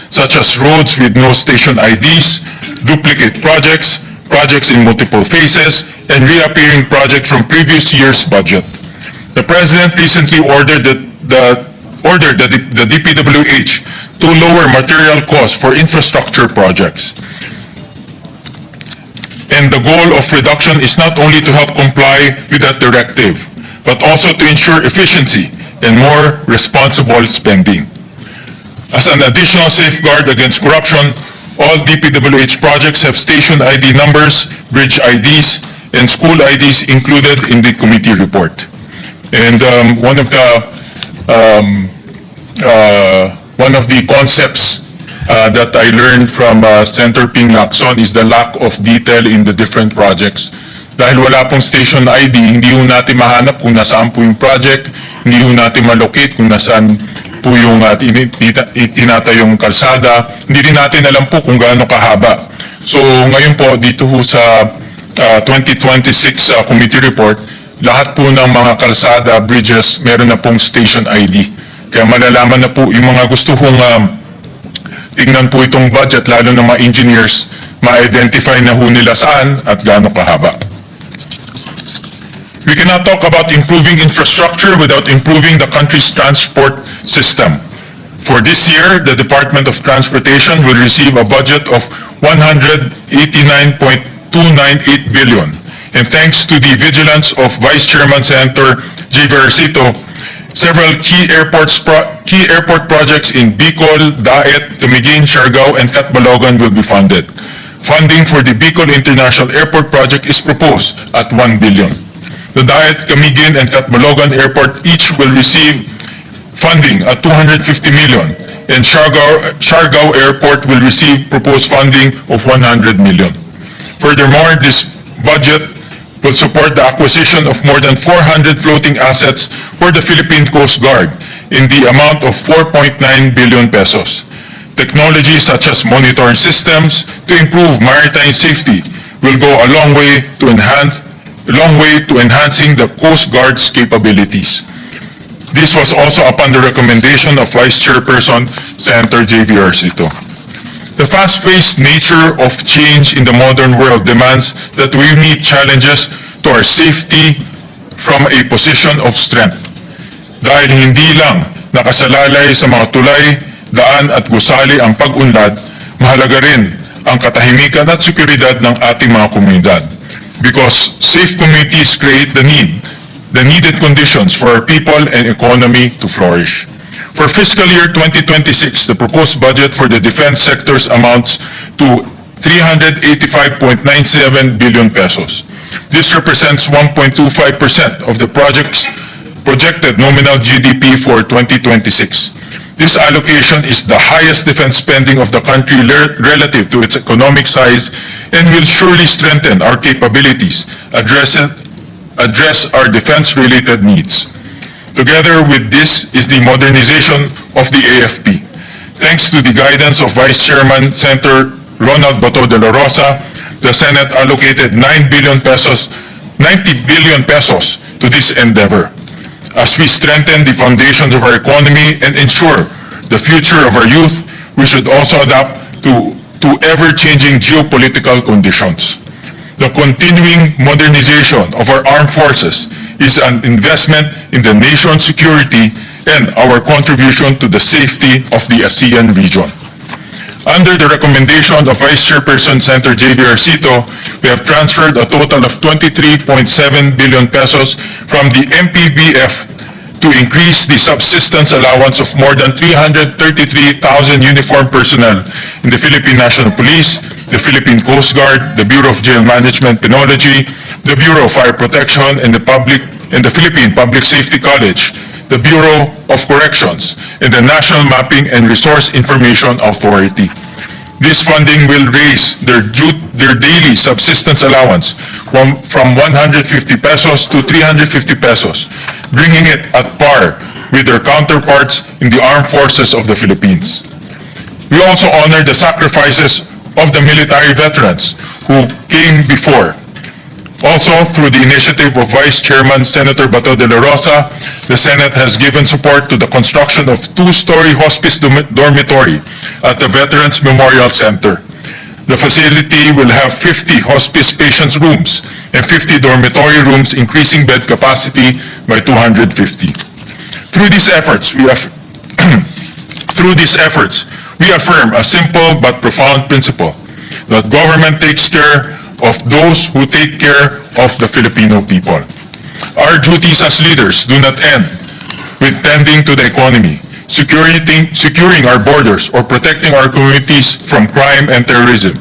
such as roads with no station IDs, duplicate projects, projects in multiple phases, and reappearing projects from previous year's budget. The President recently ordered the DPWH to lower material costs for infrastructure projects. And the goal of reduction is not only to help comply with that directive, but also to ensure efficiency and more responsible spending. As an additional safeguard against corruption, all DPWH projects have station ID numbers, bridge IDs, and school IDs included in the committee report. And one of the concepts that I learned from Senator Ping Lacson is the lack of detail in the different projects. Dahil wala pong station ID, hindi ho natin mahanap kung nasaan po yung project, hindi ho natin malocate kung nasaan po yung tinatayong kalsada, hindi rin natin alam po kung gaano kahaba. So ngayon po dito ho sa 2026 committee report, lahat po ng mga kalsada, bridges, meron na pong station ID. Kaya malalaman na po yung mga gusto kong tingnan po itong budget, lalo ng mga engineers, ma-identify na ho nila saan at gaano kahaba. We cannot talk about improving infrastructure without improving the country's transport system. For this year, the Department of Transportation will receive a budget of 189.298 billion. And thanks to the vigilance of Vice Chairman Senator J. Versito, several key airport projects in Bicol, Daet, Camiguin, Siargao, and Catbalogan will be funded. Funding for the Bicol International Airport project is proposed at 1 billion. The Daet, Camiguin, and Catbalogan Airport each will receive funding at 250 million, and Siargao Airport will receive proposed funding of 100 million. Furthermore, this budget will support the acquisition of more than 400 floating assets for the Philippine Coast Guard in the amount of 4.9 billion pesos. Technologies such as monitoring systems to improve maritime safety will go a long way to enhancing the Coast Guard's capabilities. This was also upon the recommendation of Vice Chairperson Senator J.V. Versito. The fast-paced nature of change in the modern world demands that we meet challenges to our safety from a position of strength. Dahil hindi lang nakasalalay sa mga tulay, daan at gusali ang pag-unlad, mahalaga rin ang katahimikan at seguridad ng ating mga komunidad. Because safe communities create the needed conditions for our people and economy to flourish. For fiscal year 2026, the proposed budget for the defense sectors amounts to 385.97 billion pesos. This represents 1.25% of the project's projected nominal GDP for 2026. This allocation is the highest defense spending of the country relative to its economic size and will surely strengthen our capabilities, address our defense-related needs. Together with this is the modernization of the AFP. Thanks to the guidance of Vice Chairman Senator Ronald Bato de la Rosa, the Senate allocated 90 billion pesos to this endeavor. As we strengthen the foundations of our economy and ensure the future of our youth, we should also adapt to ever-changing geopolitical conditions. The continuing modernization of our armed forces is an investment in the nation's security and our contribution to the safety of the ASEAN region. Under the recommendation of Vice Chairperson Senator J.V. Versito, we have transferred a total of 23.7 billion pesos from the MPBF to increase the subsistence allowance of more than 333,000 uniformed personnel in the Philippine National Police, the Philippine Coast Guard, the Bureau of Jail Management Penology, the Bureau of Fire Protection, and the Philippine Public Safety College, the Bureau of Corrections, and the National Mapping and Resource Information Authority. This funding will raise their daily subsistence allowance from 150 pesos to 350 pesos, bringing it at par with their counterparts in the armed forces of the Philippines. We also honor the sacrifices of the military veterans who came before Also, through the initiative of Vice Chairman Senator Bato de la Rosa, the Senate has given support to the construction of two-story hospice dormitory at the Veterans Memorial Center. The facility will have 50 hospice patients' rooms and 50 dormitory rooms, increasing bed capacity by 250. Through these efforts, we affirm a simple but profound principle that government takes care of those who take care of the Filipino people. Our duties as leaders do not end with tending to the economy, securing our borders, or protecting our communities from crime and terrorism.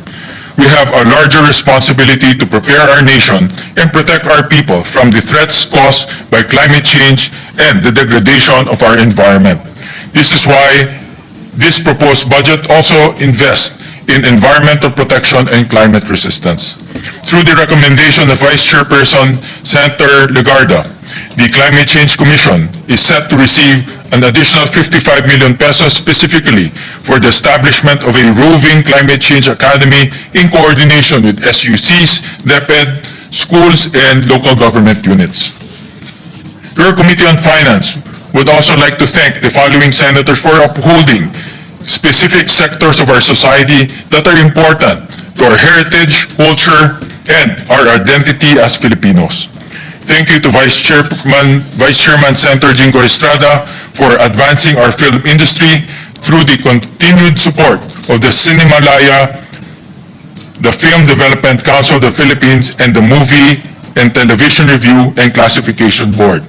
We have a larger responsibility to prepare our nation and protect our people from the threats caused by climate change and the degradation of our environment. This is why this proposed budget also invests in environmental protection and climate resistance. Through the recommendation of Vice Chairperson Senator Legarda, the Climate Change Commission is set to receive an additional 55 million pesos specifically for the establishment of a roving climate change academy in coordination with SUCs, DepEd, schools, and local government units. Your Committee on Finance would also like to thank the following senators for upholding specific sectors of our society that are important to our heritage, culture, and our identity as Filipinos. Thank you to Vice Chairman Senator Jingo Estrada for advancing our film industry through the continued support of the Cinemalaya, the Film Development Council of the Philippines, and the Movie and Television Review and Classification Board.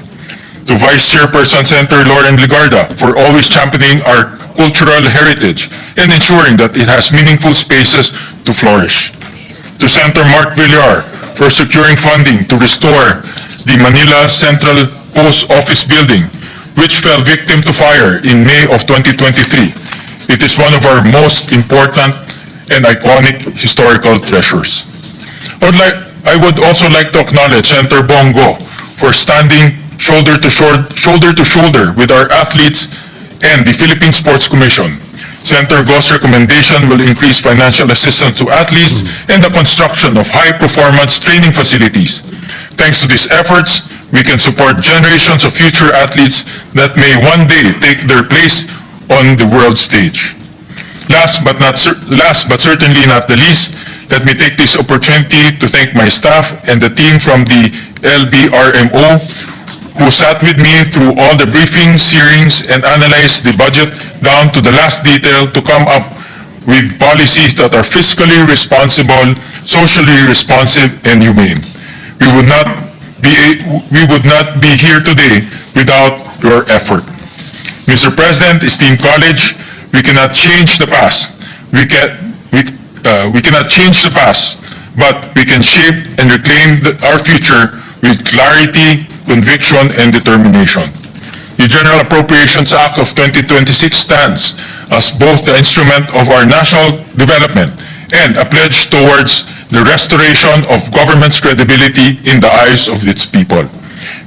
To Vice Chairperson Senator Lauren Legarda for always championing our cultural heritage and ensuring that it has meaningful spaces to flourish. To Senator Mark Villar for securing funding to restore the Manila Central Post Office building, which fell victim to fire in May of 2023. It is one of our most important and iconic historical treasures. I would also like to acknowledge Senator Bongo for standing shoulder to shoulder with our athletes and the Philippine Sports Commission. Senator Go's recommendation will increase financial assistance to athletes and the construction of high-performance training facilities. Thanks to these efforts, we can support generations of future athletes that may one day take their place on the world stage. Last but certainly not the least, let me take this opportunity to thank my staff and the team from the LBRMO who sat with me through all the briefings, hearings, and analyzed the budget down to the last detail to come up with policies that are fiscally responsible, socially responsive, and humane. We would not be here today without your effort. Mr. President, esteemed college, we cannot change the past. We cannot change the past, but we can shape and reclaim our future with clarity, conviction, and determination. The General Appropriations Act of 2026 stands as both the instrument of our national development and a pledge towards the restoration of government's credibility in the eyes of its people.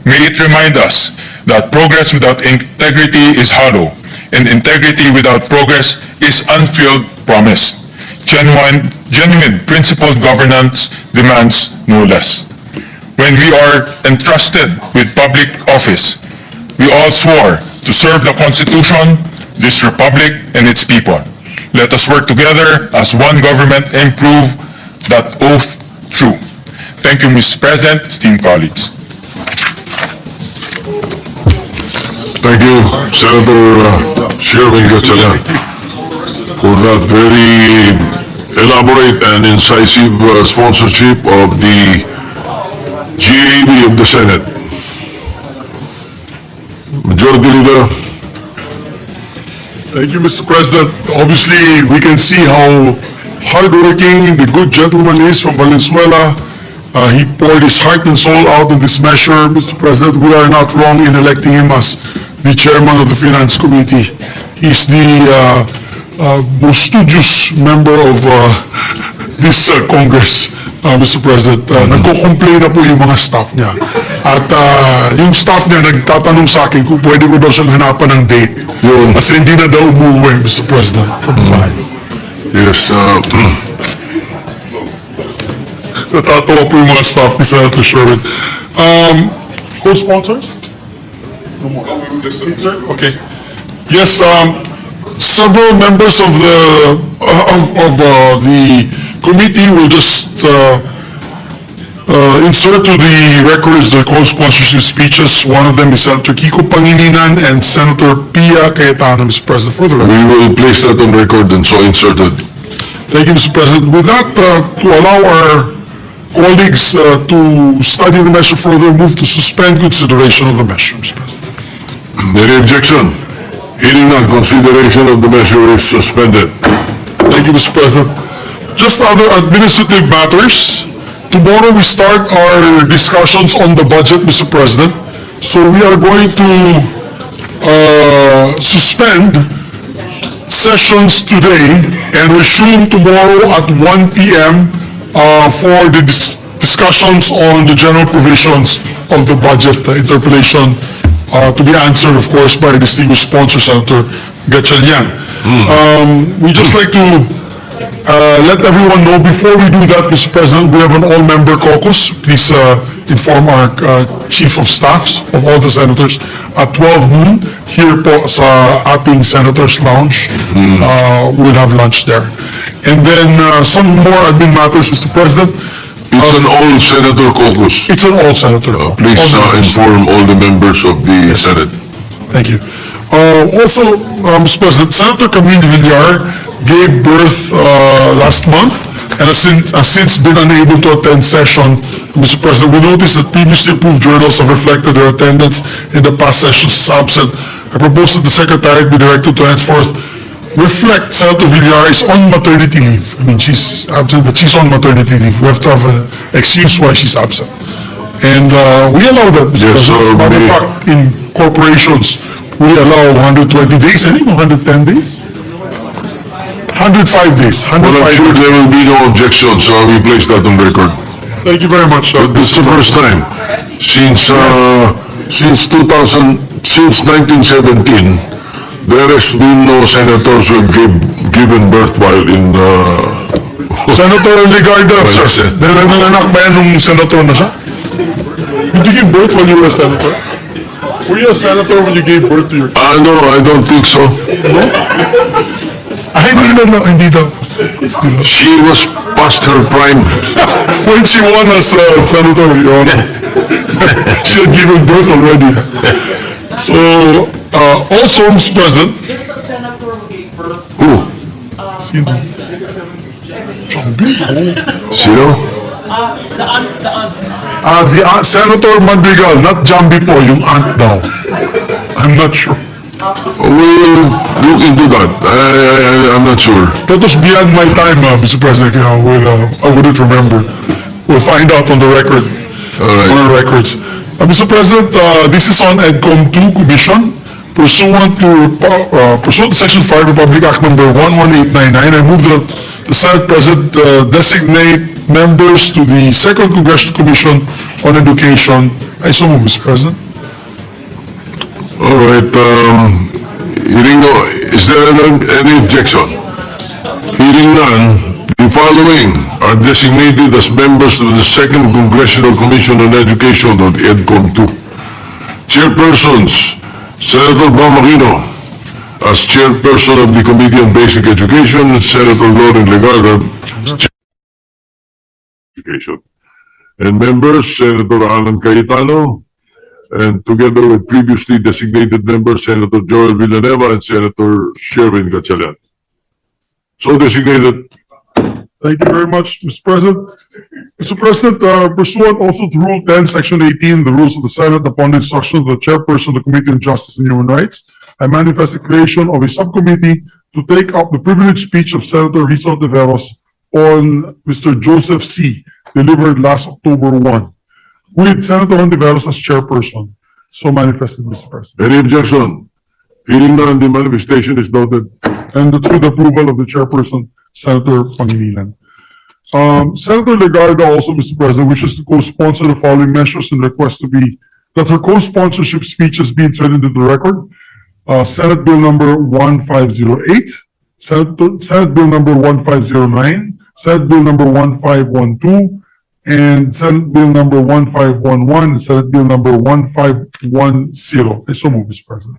May it remind us that progress without integrity is hollow, and integrity without progress is unfulfilled promise. Genuine principled governance demands no less. When we are entrusted with public office, we all swore to serve the Constitution, this Republic, and its people. Let us work together as one government and prove that oath true. Thank you, Mr. President, esteemed colleagues. Thank you, Senator Chairman Gatchalian, for that very elaborate and incisive sponsorship of the GAB of the Senate. Majority Leader. Thank you, Mr. President. Obviously, we can see how hardworking the good gentleman is from Valenzuela. He poured his heart and soul out in this measure. Mr. President, we are not wrong in electing him as the chairman of the Finance Committee. He's the most studious member of this Congress, Mr. President. Nagko-complain na po yung mga staff niya. At yung staff niya nagtatanong sa akin kung pwede ko daw siyang hanapan ng date. Kasi hindi na daw umuwi, Mr. President. Yes. Natatawa po yung mga staff ni Senator Sherwin. Co-sponsors? No more. Okay. Yes, several members of the committee will just insert to the records the co-sponsorship speeches. One of them is Senator Kiko Pangilinan and Senator Pia Cayetano, Mr. President, for the record. We will place that on record and so inserted. Thank you, Mr. President. With that, to allow our colleagues to study the measure further, move to suspend consideration of the measure, Mr. President. Any objection? Hearing none, consideration of the measure is suspended. Thank you, Mr. President. Just other administrative matters. Tomorrow we start our discussions on the budget, Mr. President. So we are going to suspend sessions today and resume tomorrow at 1 p.m. For the discussions on the general provisions of the budget interpolation, to be answered, of course, by distinguished sponsor, Senator Gatchalian. We just like to let everyone know, before we do that, Mr. President, we have an all-member caucus. Please inform our chief of staffs of all the senators at 12 noon here po sa ating Senators Lounge. We'll have lunch there. And then some more admin matters, Mr. President. It's an all-senator caucus. It's an all-senator. Please inform all the members of the Senate. Thank you. Also, Mr. President, Senator Camille Villar gave birth last month and has since been unable to attend session. Mr. President, we noticed that previously approved journals have reflected their attendance in the past sessions as absent. I propose that the Secretariat be directed to henceforth reflect Senator Villar is on maternity leave. I mean, she's absent, but she's on maternity leave. We have to have an excuse why she's absent. And we allow that, Mr. Yes, President. As a matter of fact, in corporations, we allow 120 days, I think 110 days? 105 days. Well, I'm sure there will be no objection, so we place that on record. Thank you very much. This is the first time since 1917, there has been no senators who have given birth while in Senator Legarda, sir. Nanganak ba yan nung senator na siya? Did you give birth when you were a senator? Were you a senator when you gave birth to your... No, I don't think so. Hindi daw. She was past her prime. When she won as senator, Your Honor. She had given birth already. So, also, Mr. President. There's a senator who gave birth. Who? Sino? Sino? The aunt. The aunt, Senator Madrigal, not Jambi po, yung aunt daw. I'm not sure. We'll look into that. I'm not sure. That was beyond my time, Mr. President. I wouldn't remember. We'll find out on the record. Alright. On the records. Mr. President, this is on EDCOM 2 Commission. Pursuant to Section 5 Republic Act number 11899, I move that the Senate President designate members to the Second Congressional Commission on Education. I so move, Mr. President. All right, is there any objection? Hearing none, the following are designated as members of the Second Congressional Commission on Education, or the EDCOM 2. Chairpersons, Senator Bamagino, as chairperson of the Committee on Basic Education, Senator Lauren Legarda, Education. And members, Senator Alan Cayetano, and together with previously designated members, Senator Joel Villanueva and Senator Sherwin Gatchalian. So designated. Thank you very much, Mr. President. Mr. President, pursuant also to Rule 10, Section 18, the rules of the Senate, upon the instruction of the chairperson of the Committee on Justice and Human Rights, I manifest the creation of a subcommittee to take up the privileged speech of Senator Rizal de Veros on Mr. Joseph C., delivered last October 1. With Senator Hontiveros as chairperson. So manifested, Mr. President. Any objection? Hearing none, the manifestation is noted. And that's with approval of the chairperson, Senator Pangilinan. Senator Legarda also, Mr. President, wishes to co-sponsor the following measures and request that her co-sponsorship speeches be inserted into the record. Senate Bill number 1508, Senate Bill number 1509, Senate Bill number 1512, and Senate Bill number 1511, and Senate Bill number 1510. I so move, Mr. President.